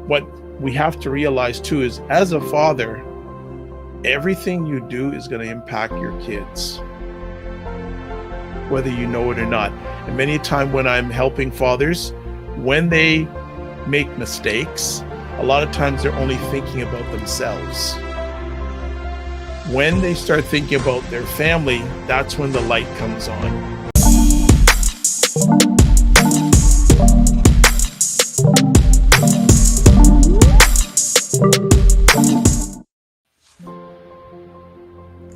What we have to realize too is, as a father, everything you do is going to impact your kids, whether you know it or not. And many a time when I'm helping fathers, when they make mistakes, a lot of times they're only thinking about themselves. When they start thinking about their family, that's when the light comes on.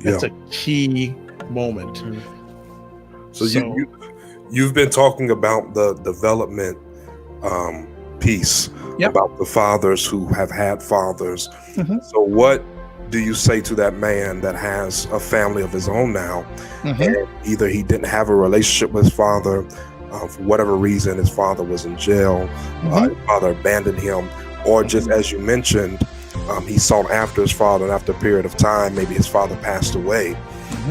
That's a key moment. So you've been talking about the development piece, about the fathers who have had fathers. So what do you say to that man that has a family of his own now, and either he didn't have a relationship with his father, for whatever reason, his father was in jail, his father abandoned him, or just as you mentioned, he sought after his father, and after a period of time, maybe his father passed away.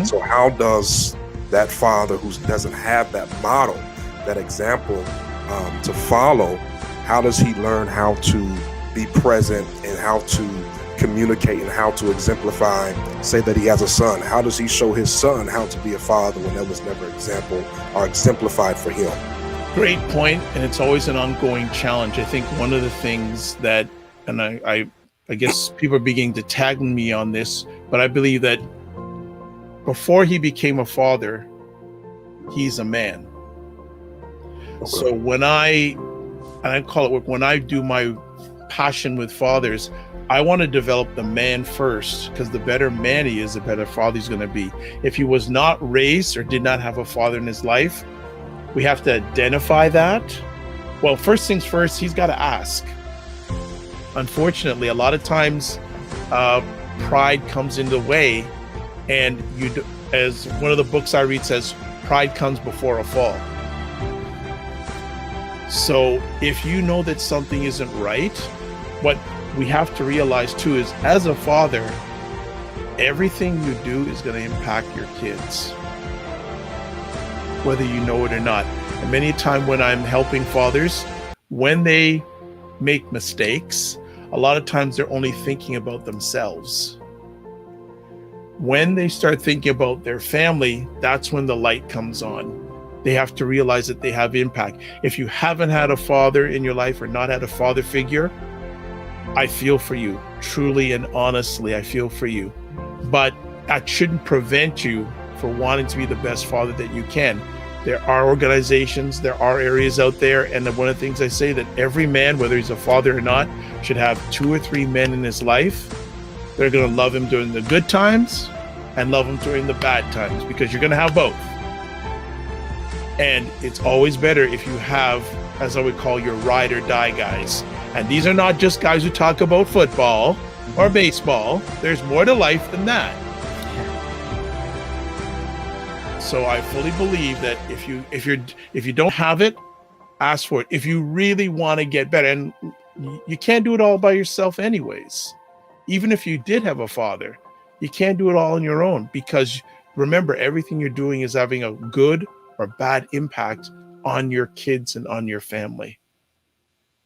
So how does that father who doesn't have that model, that example to follow, how does he learn how to be present and how to communicate and how to exemplify, say that he has a son? How does he show his son how to be a father when there was never example or exemplified for him? Great point, and it's always an ongoing challenge. I think one of the things that, and I guess people are beginning to tag me on this, but I believe that before he became a father, he's a man. So when I call it work, when I do my passion with fathers, I want to develop the man first, because the better man he is, the better father he's going to be. If he was not raised or did not have a father in his life, we have to identify that. Well, first things first, he's got to ask. Unfortunately, a lot of times pride comes into the way, and as one of the books I read says, pride comes before a fall. So if you know that something isn't right, what we have to realize too is, as a father, everything you do is going to impact your kids, whether you know it or not. And many a time when I'm helping fathers, when they make mistakes, a lot of times they're only thinking about themselves. When they start thinking about their family, that's when the light comes on. They have to realize that they have impact. If you haven't had a father in your life or not had a father figure, I feel for you. Truly and honestly, I feel for you. But that shouldn't prevent you from wanting to be the best father that you can. There are organizations, there are areas out there, and one of the things I say, that every man, whether he's a father or not, should have 2 or 3 men in his life that are going to love him during the good times and love him during the bad times, because you're going to have both. And it's always better if you have, as I would call, your ride or die guys. And these are not just guys who talk about football or baseball. There's more to life than that. So I fully believe that if you don't have it, ask for it. If you really want to get better, and you can't do it all by yourself anyways. Even if you did have a father, you can't do it all on your own, because remember, everything you're doing is having a good or bad impact on your kids and on your family.